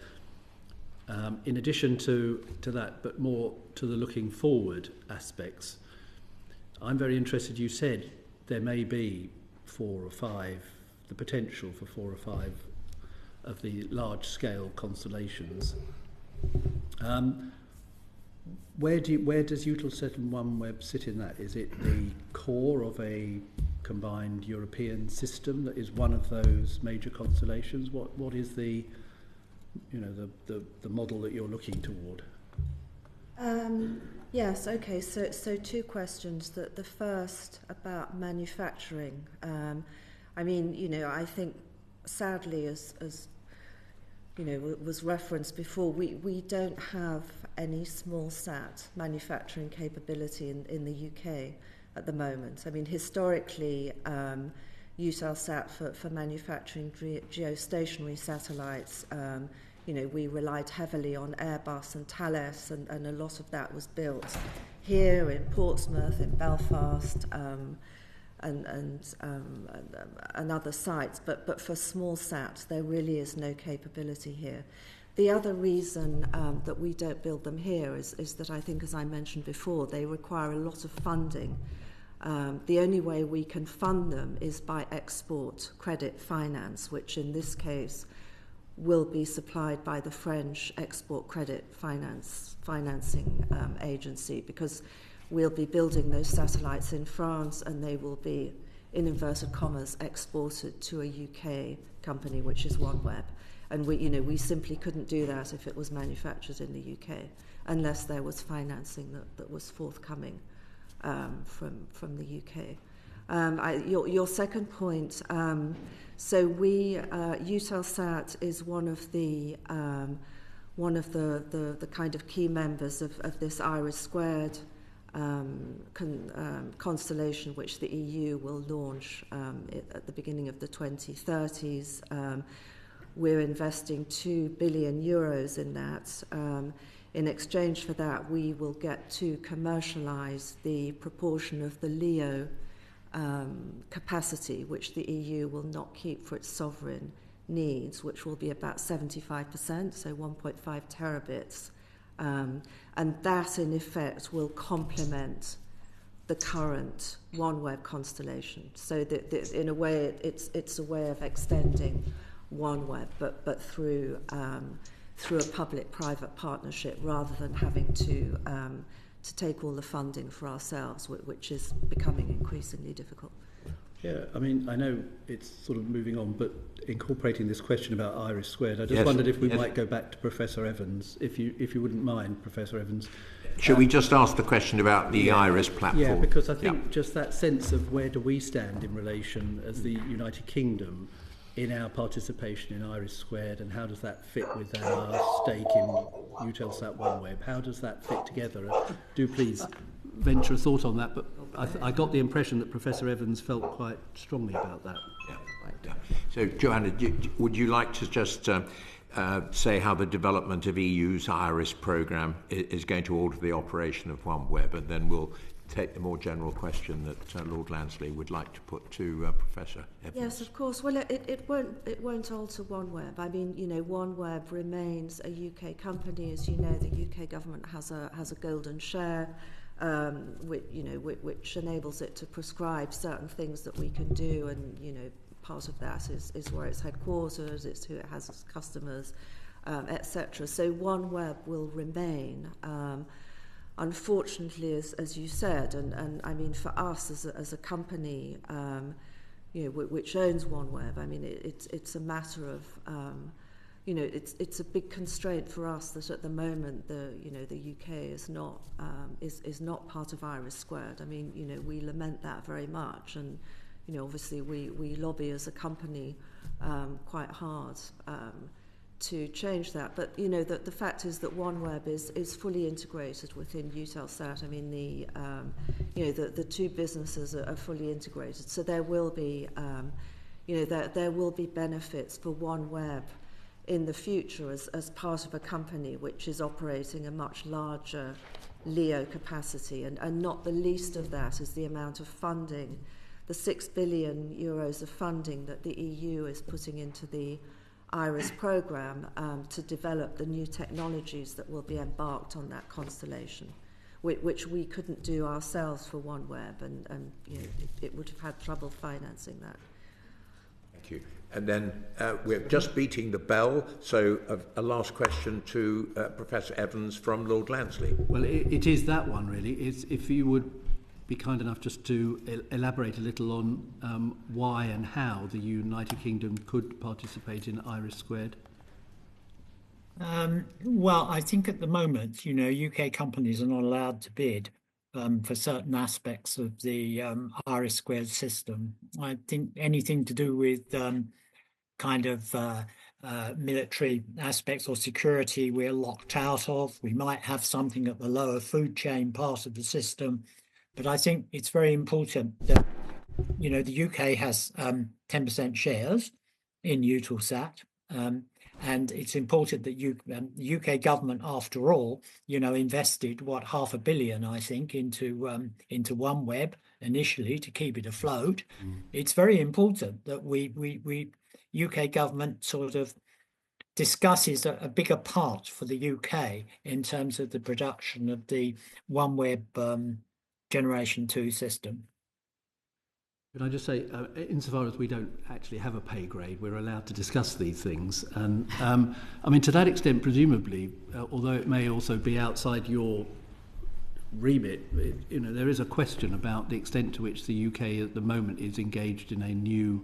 in addition to that, but more to the looking forward aspects, I'm very interested, you said there may be the potential for 4 or 5 of the large-scale constellations. Where does Eutelsat and OneWeb sit in that? Is it the core of a combined European system that is one of those major constellations? What is the model that you're looking toward? Yes, okay, so 2 questions. The first about manufacturing. I think sadly, as was referenced before, we don't have any small sat manufacturing capability in the UK at the moment. I mean, historically, Eutelsat for manufacturing geostationary satellites, we relied heavily on Airbus and Thales, and a lot of that was built here in Portsmouth, in Belfast, and other sites. But for small sat, there really is no capability here. The other reason that we don't build them here is that I think, as I mentioned before, they require a lot of funding. The only way we can fund them is by export credit finance, which in this case will be supplied by the French Export Credit Financing Agency, because we'll be building those satellites in France and they will be, in inverted commas, exported to a UK company, which is OneWeb. And we simply couldn't do that if it was manufactured in the UK, unless there was financing that was forthcoming from the UK. Your second point, so Eutelsat is one of the kind of key members of this IRIS² constellation, which the EU will launch at the beginning of the 2030s. We're investing 2 billion euros in that. In exchange for that, we will get to commercialise the proportion of the LEO capacity, which the EU will not keep for its sovereign needs, which will be about 75%, so 1.5 terabits. And that, in effect, will complement the current OneWeb constellation. So that in a way, it's a way of extending OneWeb, but through a public-private partnership, rather than having to take all the funding for ourselves, which is becoming increasingly difficult. Yeah, I mean, I know it's sort of moving on, but incorporating this question about IRIS², I just Yes. wondered if we might go back to Professor Evans, if you wouldn't mind, Professor Evans. Should we just ask the question about the IRIS platform? Yeah, because I think just that sense of where do we stand in relation as the United Kingdom in our participation in IRIS², and how does that fit with our stake in Eutelsat OneWeb? How does that fit together? Do please venture a thought on that, but I got the impression that Professor Evans felt quite strongly about that. Yeah. So, Johanna, would you like to just say how the development of EU's IRIS programme is going to alter the operation of OneWeb, and then we'll take the more general question that Lord Lansley would like to put to Professor Evans. Yes, of course. Well, it won't alter OneWeb. I mean, OneWeb remains a UK company. As you know, the UK government has a golden share, which enables it to prescribe certain things that we can do, and part of that is where it's headquartered, it's who it has as customers, etc. So OneWeb will remain. Unfortunately, as you said, and I mean, for us as a company, which owns OneWeb, I mean, it's a matter of, it's a big constraint for us that at the moment the UK is not part of IRIS². I mean, we lament that very much, and obviously we lobby as a company quite hard to change that. But the fact is that OneWeb is fully integrated within Eutelsat. I mean, the two businesses are fully integrated, so there will be there will be benefits for OneWeb in the future as part of a company which is operating a much larger LEO capacity, and not the least of that is the amount of funding, the 6 billion euros of funding that the EU is putting into the IRIS programme to develop the new technologies that will be embarked on that constellation, which we couldn't do ourselves for OneWeb, and you know, it would have had trouble financing that. Thank you. And then we're just beating the bell, so a last question to Professor Evans from Lord Lansley. Well, it is that one, really. It's, if you would be kind enough just to elaborate a little on why and how the United Kingdom could participate in IRIS². Well, I think at the moment, you know, UK companies are not allowed to bid for certain aspects of the IRIS² system. I think anything to do with kind of military aspects or security, we're locked out of. We might have something at the lower food chain part of the system, but I think it's very important that, you know, the UK has 10% shares in Eutelsat. And it's important that the UK government, after all, you know, invested $500 million, I think, into OneWeb initially to keep it afloat. It's very important that we UK government sort of discusses a bigger part for the UK in terms of the production of the OneWeb Generation 2 system. Can I just say, insofar as we don't actually have a pay grade, we're allowed to discuss these things. And I mean, to that extent, presumably, although it may also be outside your remit, you know, there is a question about the extent to which the UK at the moment is engaged in a new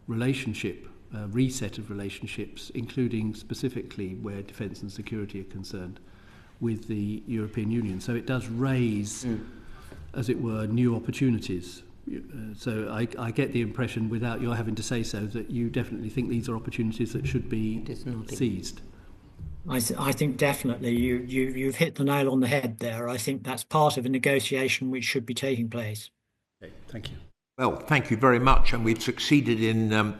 relationship, reset of relationships, including specifically where defence and security are concerned, with the European Union. So it does raise, as it were, new opportunities. So I get the impression, without your having to say so, that you definitely think these are opportunities that should be seized. I think definitely you've hit the nail on the head there. I think that's part of a negotiation which should be taking place. Okay, thank you. Well, thank you very much, and we've succeeded in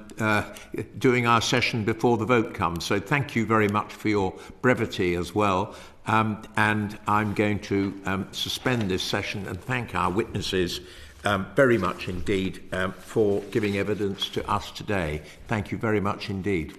doing our session before the vote comes. So thank you very much for your brevity as well. And I'm going to suspend this session and thank our witnesses very much indeed for giving evidence to us today. Thank you very much indeed.